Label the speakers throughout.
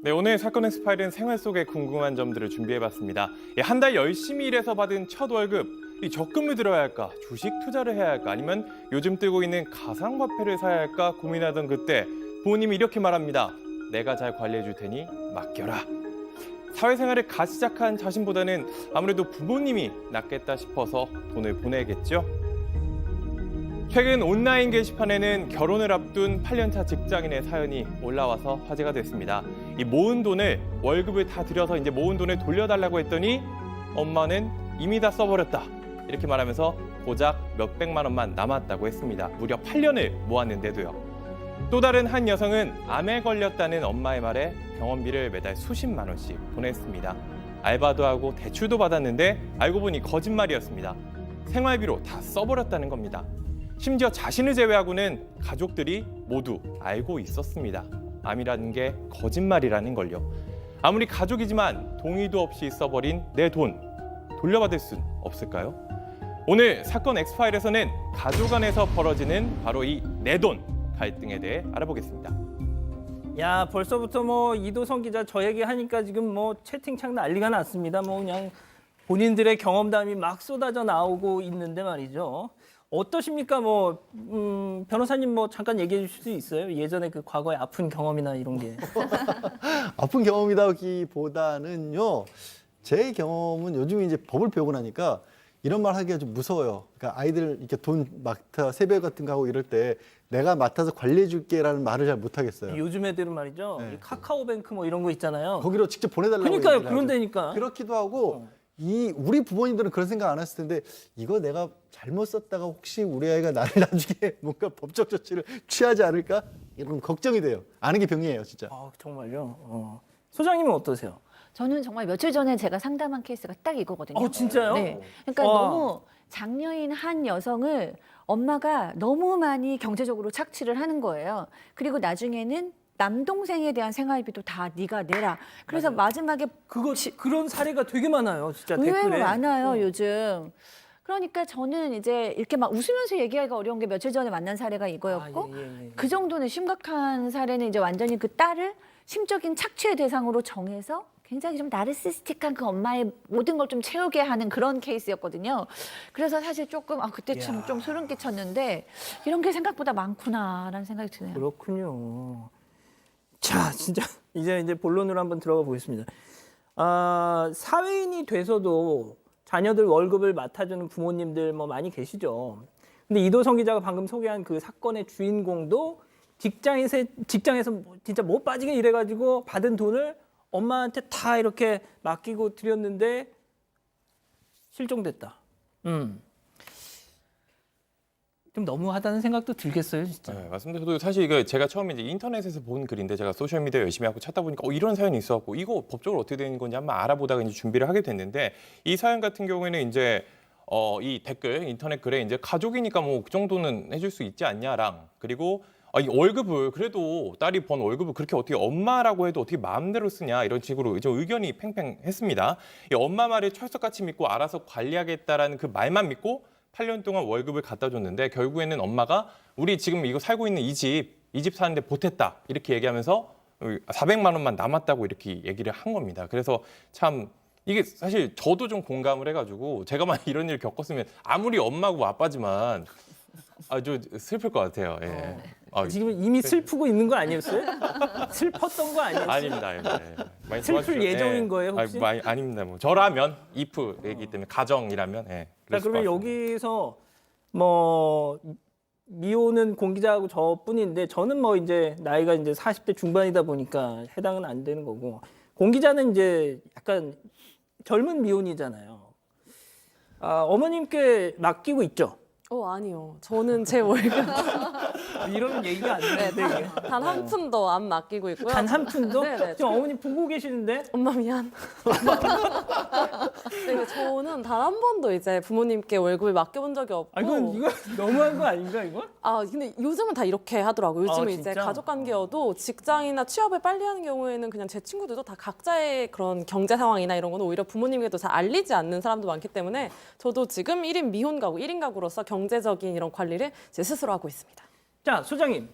Speaker 1: 네, 오늘 사건 엑스파일은 생활 속의 궁금한 점들을 준비해봤습니다. 한 달 열심히 일해서 받은 첫 월급, 적금을 들어야 할까, 주식 투자를 해야 할까, 아니면 요즘 뜨고 있는 가상화폐를 사야 할까 고민하던 그때 부모님이 이렇게 말합니다. 내가 잘 관리해줄 테니 맡겨라. 사회생활을 갓 시작한 자신보다는 아무래도 부모님이 낫겠다 싶어서 돈을 보내겠죠. 최근 온라인 게시판에는 결혼을 앞둔 8년차 직장인의 사연이 올라와서 화제가 됐습니다. 이 모은 돈을 월급을 다 들여서 이제 모은 돈을 돌려달라고 했더니 엄마는 이미 다 써버렸다. 이렇게 말하면서 고작 몇백만 원만 남았다고 했습니다. 무려 8년을 모았는데도요. 또 다른 한 여성은 암에 걸렸다는 엄마의 말에 병원비를 매달 수십만 원씩 보냈습니다. 알바도 하고 대출도 받았는데 알고 보니 거짓말이었습니다. 생활비로 다 써버렸다는 겁니다. 심지어 자신을 제외하고는 가족들이 모두 알고 있었습니다. 암이라는 게 거짓말이라는 걸요. 아무리 가족이지만 동의도 없이 써버린 내 돈 돌려받을 순 없을까요? 오늘 사건 엑스파일에서는 가족 안에서 벌어지는 바로 이 내 돈 갈등에 대해 알아보겠습니다.
Speaker 2: 야, 벌써부터 뭐 이도성 기자 저 얘기하니까 지금 뭐 채팅창 난리가 났습니다. 뭐 그냥 본인들의 경험담이 막 쏟아져 나오고 있는데 말이죠. 어떠십니까? 뭐 변호사님 뭐 잠깐 얘기해 주실 수 있어요? 예전에 그 과거의 아픈 경험이나 이런 게.
Speaker 3: 아픈 경험이라기보다는요. 제 경험은 요즘 이제 법을 배우고 나니까 이런 말 하기가 좀 무서워요. 그러니까 아이들 이렇게 돈 맡아 세배 같은 거 하고 이럴 때 내가 맡아서 관리해 줄게라는 말을 잘 못 하겠어요.
Speaker 2: 요즘 애들은 말이죠.
Speaker 3: 네.
Speaker 2: 이 카카오뱅크 뭐 이런 거 있잖아요.
Speaker 3: 거기로 직접 보내달라고.
Speaker 2: 그러니까요.
Speaker 3: 얘기를 하죠.
Speaker 2: 그런다니까.
Speaker 3: 그렇기도 하고 우리 부모님들은 그런 생각 안 했을 텐데 이거 내가 잘못 썼다가 혹시 우리 아이가 나를 나중에 뭔가 법적 조치를 취하지 않을까? 이런 걱정이 돼요. 아는 게 병이에요, 진짜.
Speaker 2: 아, 정말요. 소장님은 어떠세요?
Speaker 4: 저는 정말 며칠 전에 제가 상담한 케이스가 딱 이거거든요.
Speaker 2: 진짜요?
Speaker 4: 네. 그러니까
Speaker 2: 와.
Speaker 4: 너무 장녀인 한 여성을 엄마가 너무 많이 경제적으로 착취를 하는 거예요. 그리고 나중에는 남동생에 대한 생활비도 다 네가 내라. 그래서
Speaker 2: 맞아요.
Speaker 4: 마지막에
Speaker 2: 그런 사례가 되게 많아요. 진짜
Speaker 4: 의외로
Speaker 2: 댓글에.
Speaker 4: 많아요, 요즘. 그러니까 저는 이제 이렇게 막 웃으면서 얘기하기가 어려운 게 며칠 전에 만난 사례가 이거였고
Speaker 2: 예.
Speaker 4: 그 정도는 심각한 사례는 이제 완전히 그 딸을 심적인 착취의 대상으로 정해서 굉장히 좀 나르시스틱한 그 엄마의 모든 걸 좀 채우게 하는 그런 케이스였거든요. 그래서 사실 조금 그때 참 좀 소름 끼쳤는데 이런 게 생각보다 많구나라는 생각이 드네요.
Speaker 2: 그렇군요. 자, 진짜 이제 본론으로 한번 들어가 보겠습니다. 사회인이 돼서도 자녀들 월급을 맡아주는 부모님들 뭐 많이 계시죠. 근데 이도성 기자가 방금 소개한 그 사건의 주인공도 직장에서 진짜 못 빠지게 일해가지고 받은 돈을 엄마한테 다 이렇게 맡기고 드렸는데 실종됐다. 좀 너무하다는 생각도 들겠어요, 진짜.
Speaker 1: 네, 맞습니다. 저도 사실 이거 제가 처음에 이제 인터넷에서 본 글인데 제가 소셜 미디어 열심히 하고 찾다 보니까 이런 사연이 있어갖고 이거 법적으로 어떻게 되는 건지 한번 알아보다가 이제 준비를 하게 됐는데 이 사연 같은 경우에는 이제 이 댓글 인터넷 글에 이제 가족이니까 뭐 그 정도는 해줄 수 있지 않냐랑 그리고 이 월급을 그래도 딸이 번 월급을 그렇게 어떻게 엄마라고 해도 어떻게 마음대로 쓰냐 이런 식으로 좀 의견이 팽팽했습니다. 이 엄마 말을 철석같이 믿고 알아서 관리하겠다라는 그 말만 믿고 8년 동안 월급을 갖다 줬는데 결국에는 엄마가 우리 지금 이거 살고 있는 이 집 사는데 보탰다 이렇게 얘기하면서 400만 원만 남았다고 이렇게 얘기를 한 겁니다. 그래서 참 이게 사실 저도 좀 공감을 해가지고 제가 만약 이런 일을 겪었으면 아무리 엄마고 아빠지만 아주 슬플 것 같아요. 예.
Speaker 2: 지금 이미 슬프고 있는 거 아니었어요? 슬펐던 거 아니었어요?
Speaker 1: 아닙니다. 예. 많이
Speaker 2: 슬플
Speaker 1: 도와주시죠.
Speaker 2: 예정인 거예요, 혹시?
Speaker 1: 아닙니다. 뭐 저라면 if이기 때문에 가정이라면
Speaker 2: 자,
Speaker 1: 그랬을
Speaker 2: 그러면
Speaker 1: 것 같습니다.
Speaker 2: 여기서 뭐 미혼은 공 기자하고 저뿐인데 저는 뭐 이제 나이가 이제 40대 중반이다 보니까 해당은 안 되는 거고 공 기자는 이제 약간 젊은 미혼이잖아요. 어머님께 맡기고 있죠?
Speaker 5: 아니요. 저는 제 월급
Speaker 2: 이러면 얘기가 안 되는데 이게.
Speaker 5: 단 한 푼도 안 맡기고 있고요.
Speaker 2: 단 한 푼도?
Speaker 5: 네네.
Speaker 2: 지금 어머님 보고 계시는데?
Speaker 5: 엄마 미안. 네, 저는 단 한 번도 이제 부모님께 월급을 맡겨본 적이 없고.
Speaker 2: 이거 너무한 거 아닌가 이거?
Speaker 5: 근데 요즘은 다 이렇게 하더라고요. 요즘은 이제
Speaker 2: 진짜?
Speaker 5: 가족 관계여도 직장이나 취업을 빨리 하는 경우에는 그냥 제 친구들도 다 각자의 그런 경제 상황이나 이런 거는 오히려 부모님께도 잘 알리지 않는 사람도 많기 때문에 저도 지금 1인 미혼 가구, 1인 가구로서 경제적인 이런 관리를 제 스스로 하고 있습니다.
Speaker 2: 자, 소장님.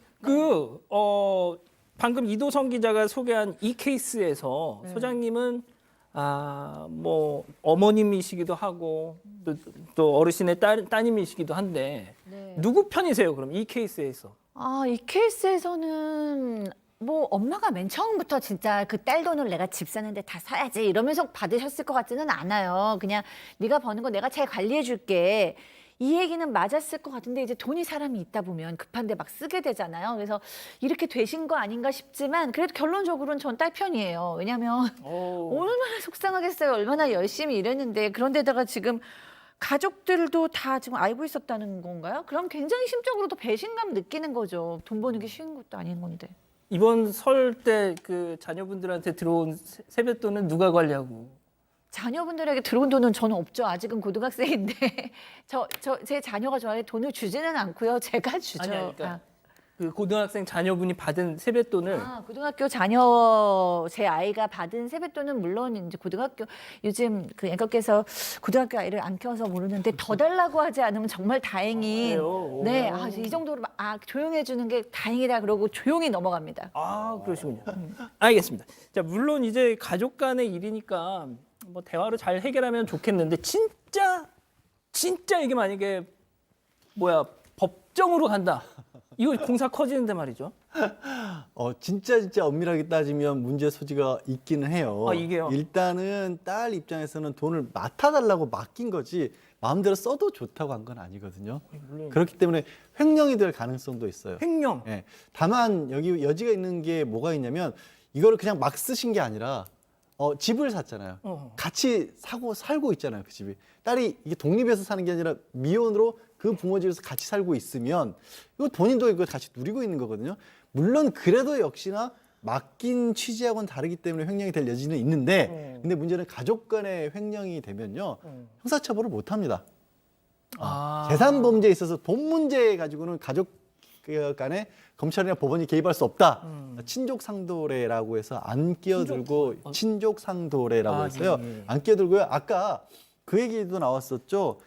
Speaker 2: 방금 이도성 기자가 소개한 이 케이스에서
Speaker 4: 네.
Speaker 2: 소장님은 뭐 어머님이시기도 하고 또 어르신의 따님이시기도 한데
Speaker 4: 네.
Speaker 2: 누구 편이세요? 그럼 이 케이스에서?
Speaker 4: 이 케이스에서는 뭐 엄마가 맨 처음부터 진짜 그 딸 돈을 내가 집 사는데 다 사야지 이러면서 받으셨을 것 같지는 않아요. 그냥 네가 버는 거 내가 잘 관리해 줄게. 이 얘기는 맞았을 것 같은데 이제 돈이 사람이 있다 보면 급한데 막 쓰게 되잖아요. 그래서 이렇게 되신 거 아닌가 싶지만 그래도 결론적으로는 전 딸 편이에요. 왜냐면 얼마나 속상하겠어요. 얼마나 열심히 일했는데 그런데다가 지금 가족들도 다 지금 알고 있었다는 건가요? 그럼 굉장히 심적으로도 배신감 느끼는 거죠. 돈 버는 게 쉬운 것도 아닌 건데.
Speaker 2: 이번 설 때 그 자녀분들한테 들어온 세뱃돈은 누가 관리하고?
Speaker 4: 자녀분들에게 들어온 돈은 저는 없죠. 아직은 고등학생인데 제 자녀가 저한테 돈을 주지는 않고요. 제가 주죠.
Speaker 2: 아니야, 그러니까 그 고등학생 자녀분이 받은 세뱃돈을
Speaker 4: 고등학교 자녀 제 아이가 받은 세뱃돈은 물론 이제 고등학교 요즘 그 앵커께서 고등학교 아이를 안 키워서 모르는데 더 달라고 하지 않으면 정말 다행히
Speaker 2: 그래요?
Speaker 4: 네, 이 정도로 조용해 주는 게 다행이다 그러고 조용히 넘어갑니다.
Speaker 2: 그러시군요. 알겠습니다. 자, 물론 이제 가족 간의 일이니까 뭐 대화로 잘 해결하면 좋겠는데 진짜 이게 만약에 법정으로 간다. 이거 공사 커지는데 말이죠.
Speaker 3: 진짜 엄밀하게 따지면 문제 소지가 있기는 해요.
Speaker 2: 이게요?
Speaker 3: 일단은 딸 입장에서는 돈을 맡아달라고 맡긴 거지 마음대로 써도 좋다고 한 건 아니거든요.
Speaker 2: 물론
Speaker 3: 그렇기 때문에 횡령이 될 가능성도 있어요.
Speaker 2: 횡령.
Speaker 3: 예. 다만 여기 여지가 있는 게 뭐가 있냐면 이거를 그냥 막 쓰신 게 아니라 집을 샀잖아요. 같이 사고 살고 있잖아요. 그 집이. 딸이 이게 독립해서 사는 게 아니라 미혼으로 그 부모 집에서 같이 살고 있으면 이거 본인도 이거 같이 누리고 있는 거거든요. 물론 그래도 역시나 맡긴 취지하고는 다르기 때문에 횡령이 될 여지는 있는데 근데 문제는 가족 간의 횡령이 되면요. 형사처벌을 못 합니다. 재산 범죄에 있어서 돈 문제 가지고는 가족 간에 검찰이나 법원이 개입할 수 없다. 친족 상도례라고 해서 안 끼어들고 친족 상도례라고 해서요.
Speaker 2: 예.
Speaker 3: 안 끼어들고요. 아까 그 얘기도 나왔었죠.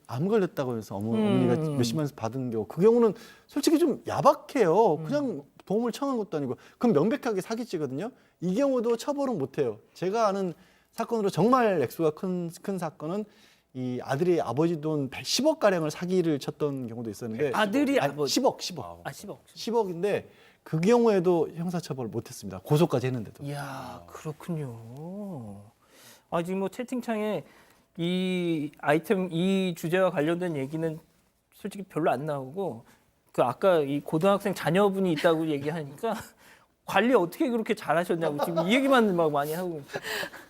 Speaker 3: 암 걸렸다고 해서 어머니가 몇십만 원 받은 경우 그 경우는 솔직히 좀 야박해요. 그냥 도움을 청한 것도 아니고 그럼 명백하게 사기죄거든요. 이 경우도 처벌은 못해요. 제가 아는 사건으로 정말 액수가 큰 사건은 이 아들이 아버지 돈 10억 가량을 사기를 쳤던 경우도 있었는데
Speaker 2: 아들이
Speaker 3: 아니,
Speaker 2: 아버지
Speaker 3: 10억
Speaker 2: 10억.
Speaker 3: 10억인데 그 경우에도 형사처벌 못했습니다. 고소까지 했는데도.
Speaker 2: 이야, 그렇군요. 지금 뭐 채팅창에 이 아이템, 이 주제와 관련된 얘기는 솔직히 별로 안 나오고 그 아까 이 고등학생 자녀분이 있다고 얘기하니까 관리 어떻게 그렇게 잘하셨냐고 지금 이 얘기만 막 많이 하고 있어요.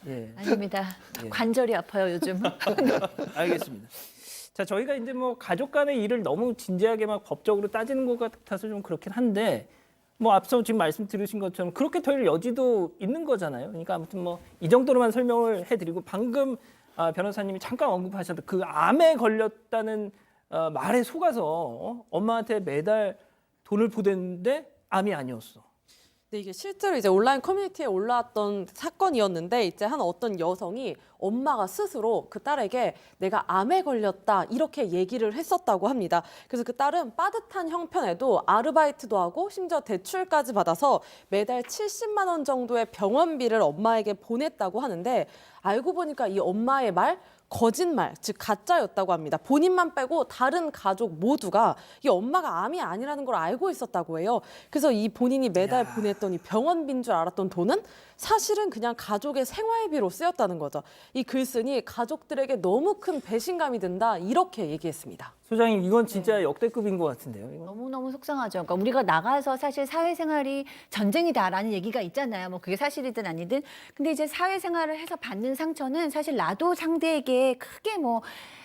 Speaker 2: 예,
Speaker 4: 아닙니다. 관절이 아파요 요즘.
Speaker 2: 알겠습니다. 자, 저희가 이제 뭐 가족 간의 일을 너무 진지하게 막 법적으로 따지는 것 같아서 좀 그렇긴 한데 뭐 앞서 지금 말씀 들으신 것처럼 그렇게 될 여지도 있는 거잖아요. 그러니까 아무튼 뭐 이 정도로만 설명을 해드리고 방금 변호사님이 잠깐 언급하셨던 그 암에 걸렸다는 말에 속아서 엄마한테 매달 돈을 보냈는데 암이 아니었어.
Speaker 5: 근데 이게 실제로 이제 온라인 커뮤니티에 올라왔던 사건이었는데 이제 한 어떤 여성이 엄마가 스스로 그 딸에게 내가 암에 걸렸다 이렇게 얘기를 했었다고 합니다. 그래서 그 딸은 빠듯한 형편에도 아르바이트도 하고 심지어 대출까지 받아서 매달 70만 원 정도의 병원비를 엄마에게 보냈다고 하는데 알고 보니까 이 엄마의 말 거짓말, 즉 가짜였다고 합니다. 본인만 빼고 다른 가족 모두가 이 엄마가 암이 아니라는 걸 알고 있었다고 해요. 그래서 이 본인이 매달 보냈던 이 병원비인 줄 알았던 돈은 사실은 그냥 가족의 생활비로 쓰였다는 거죠. 이 글쓴이 가족들에게 너무 큰 배신감이 든다 이렇게 얘기했습니다.
Speaker 2: 소장님 이건 진짜 역대급인 것 같은데요. 이건.
Speaker 4: 너무너무 속상하죠. 그러니까 우리가 나가서 사실 사회생활이 전쟁이다라는 얘기가 있잖아요. 뭐 그게 사실이든 아니든. 근데 이제 사회생활을 해서 받는 상처는 사실 나도 상대에게 크게 뭐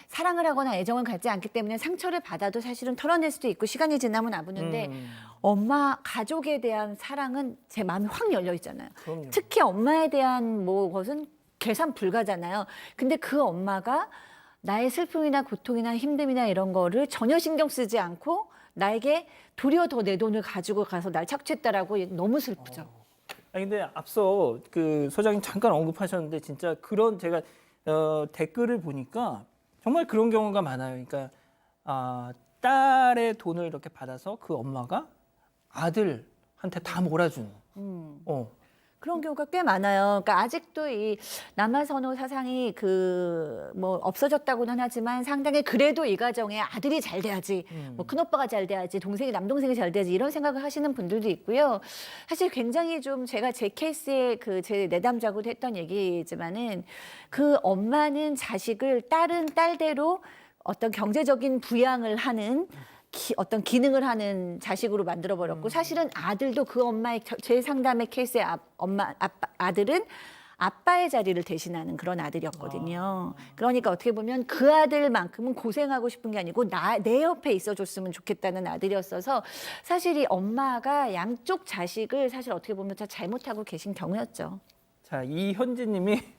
Speaker 4: 사랑을 하거나 애정을 갖지 않기 때문에 상처를 받아도 사실은 털어낼 수도 있고 시간이 지나면 아프는데 엄마, 가족에 대한 사랑은 제 마음이 확 열려 있잖아요.
Speaker 2: 그럼요.
Speaker 4: 특히 엄마에 대한 뭐 것은 계산 불가잖아요. 근데 그 엄마가 나의 슬픔이나 고통이나 힘듦이나 이런 거를 전혀 신경 쓰지 않고 나에게 도리어 더 내 돈을 가지고 가서 날 착취했다라고 너무 슬프죠.
Speaker 2: 근데 앞서 그 소장님 잠깐 언급하셨는데 진짜 그런 제가 댓글을 보니까 정말 그런 경우가 많아요. 그러니까 딸의 돈을 이렇게 받아서 그 엄마가 아들 한테 다 몰아주는. 어.
Speaker 4: 그런 경우가 꽤 많아요. 그러니까 아직도 이 남아선호 사상이 뭐 없어졌다고는 하지만 상당히 그래도 이 가정에 아들이 잘 돼야지, 뭐 큰오빠가 잘 돼야지, 동생이 남동생이 잘 돼야지 이런 생각을 하시는 분들도 있고요. 사실 굉장히 좀 제가 제 케이스에 제 내담작으로 했던 얘기지만은 그 엄마는 자식을 딸은 딸대로 어떤 경제적인 부양을 하는 어떤 기능을 하는 자식으로 만들어 버렸고 사실은 아들도 그 엄마의 제 상담의 케이스의 아들은 아빠의 자리를 대신하는 그런 아들이었거든요. 그러니까 어떻게 보면 그 아들만큼은 고생하고 싶은 게 아니고 내 옆에 있어줬으면 좋겠다는 아들이었어서 사실 이 엄마가 양쪽 자식을 사실 어떻게 보면 다 잘못하고 계신 경우였죠.
Speaker 2: 자, 이현지님이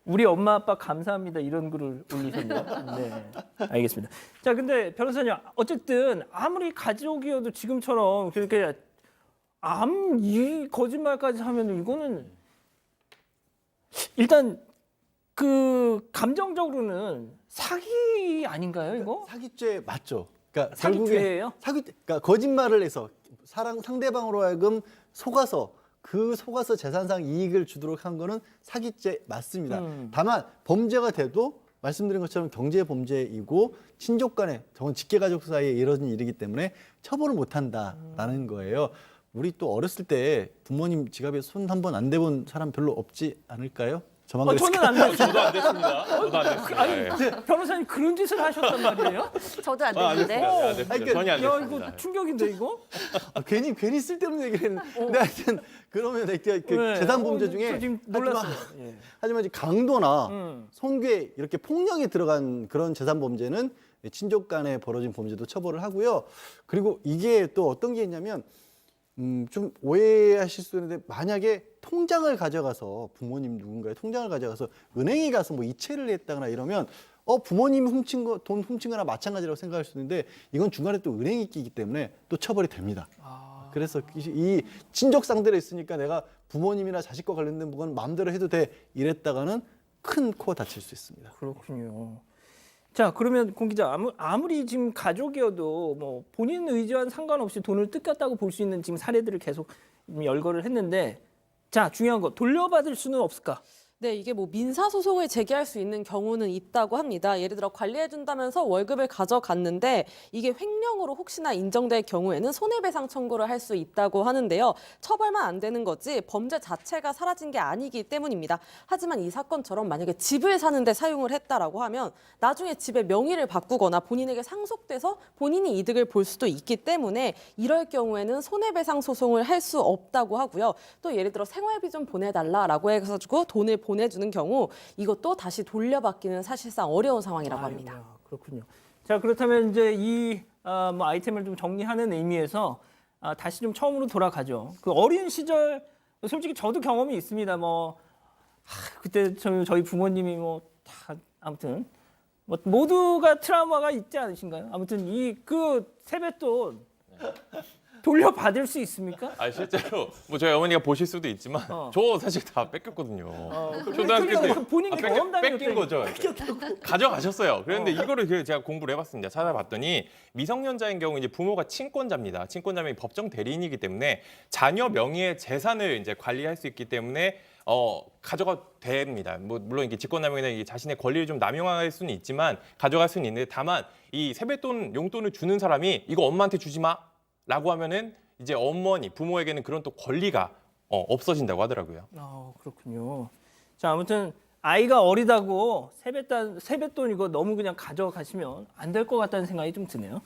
Speaker 2: 우리 엄마 아빠 감사합니다 이런 글을 올리셨네요. 네, 알겠습니다. 자, 근데 변호사님 어쨌든 아무리 가족이어도 지금처럼 그렇게 이 거짓말까지 하면 이거는 일단 그 감정적으로는 사기 아닌가요, 이거?
Speaker 3: 사기죄 맞죠? 그러니까
Speaker 2: 사기죄예요?
Speaker 3: 그러니까 거짓말을 해서 상대방으로 하여금 속아서 재산상 이익을 주도록 한 거는 사기죄 맞습니다. 다만 범죄가 돼도 말씀드린 것처럼 경제 범죄이고 친족 간에 정말 직계 가족 사이에 이뤄진 일이기 때문에 처벌을 못 한다라는 거예요. 우리 또 어렸을 때 부모님 지갑에 손 한 번 안 대본 사람 별로 없지 않을까요? 저만 그랬을까요?
Speaker 2: 저는 안 됐어요.
Speaker 1: 저도 안 됐습니다. 저도 안 됐습니다.
Speaker 2: 아니,
Speaker 1: 예.
Speaker 2: 변호사님 그런 짓을 하셨단 말이에요?
Speaker 4: 저도 안
Speaker 1: 안
Speaker 4: 됐는데.
Speaker 1: 됐습니다. 안 됐습니다. 전혀 안
Speaker 2: 야,
Speaker 1: 됐습니다.
Speaker 2: 이거 충격인데 이거?
Speaker 3: 괜히 쓸데없는 얘기를 했는데 근데 하여튼 그러면
Speaker 2: 네.
Speaker 3: 재산 범죄 중에
Speaker 2: 저 지금 놀랐어요. 예.
Speaker 3: 하지만 이제 강도나 손괴 이렇게 폭력이 들어간 그런 재산 범죄는 친족 간에 벌어진 범죄도 처벌을 하고요. 그리고 이게 또 어떤 게 있냐면 좀 오해하실 수 있는데 만약에 통장을 가져가서 부모님 누군가의 통장을 가져가서 은행에 가서 뭐 이체를 했다거나 이러면 부모님이 돈 훔친 거나 마찬가지라고 생각할 수 있는데 이건 중간에 또 은행이 끼기 때문에 또 처벌이 됩니다. 그래서 이 친족 상대로 있으니까 내가 부모님이나 자식과 관련된 부분은 마음대로 해도 돼 이랬다가는 큰 코가 다칠 수 있습니다.
Speaker 2: 그렇군요. 자, 그러면 공 기자 아무리 지금 가족이어도 뭐 본인 의지와는 상관없이 돈을 뜯겼다고 볼 수 있는 지금 사례들을 계속 열거를 했는데 자, 중요한 거 돌려받을 수는 없을까?
Speaker 5: 네, 이게 뭐 민사소송을 제기할 수 있는 경우는 있다고 합니다. 예를 들어 관리해준다면서 월급을 가져갔는데 이게 횡령으로 혹시나 인정될 경우에는 손해배상 청구를 할 수 있다고 하는데요. 처벌만 안 되는 거지 범죄 자체가 사라진 게 아니기 때문입니다. 하지만 이 사건처럼 만약에 집을 사는데 사용을 했다라고 하면 나중에 집의 명의를 바꾸거나 본인에게 상속돼서 본인이 이득을 볼 수도 있기 때문에 이럴 경우에는 손해배상 소송을 할 수 없다고 하고요. 또 예를 들어 생활비 좀 보내달라라고 해가지고 돈을 보내주는 경우 이것도 다시 돌려받기는 사실상 어려운 상황이라고 합니다.
Speaker 2: 아이고야, 그렇군요. 자, 그렇다면 이제 이 뭐 아이템을 좀 정리하는 의미에서 다시 좀 처음으로 돌아가죠. 그 어린 시절 솔직히 저도 경험이 있습니다. 뭐 그때 저희 부모님이 뭐 다 아무튼 뭐 모두가 트라우마가 있지 않으신가요? 아무튼 그 세뱃돈 돌려받을 수 있습니까?
Speaker 1: 실제로 뭐 저희 어머니가 보실 수도 있지만 저 사실 다 뺏겼거든요. 초등학교 때
Speaker 2: 본인이 경험담이
Speaker 1: 뺏긴 거죠. 가져가셨어요. 그런데 이거를 제가 공부를 해봤습니다. 찾아봤더니 미성년자인 경우 이제 부모가 친권자입니다. 친권자면 법정 대리인이기 때문에 자녀 명의의 재산을 이제 관리할 수 있기 때문에 가져가 됩니다. 뭐 물론 이게 직권남용이나 이게 자신의 권리를 좀 남용할 수는 있지만 가져갈 수는 있는데 다만 이 세뱃돈 용돈을 주는 사람이 이거 엄마한테 주지 마. 라고 하면은 이제 부모에게는 그런 또 권리가 없어진다고 하더라고요.
Speaker 2: 그렇군요. 자, 아무튼 아이가 어리다고 세뱃돈 이거 너무 그냥 가져가시면 안 될 것 같다는 생각이 좀 드네요.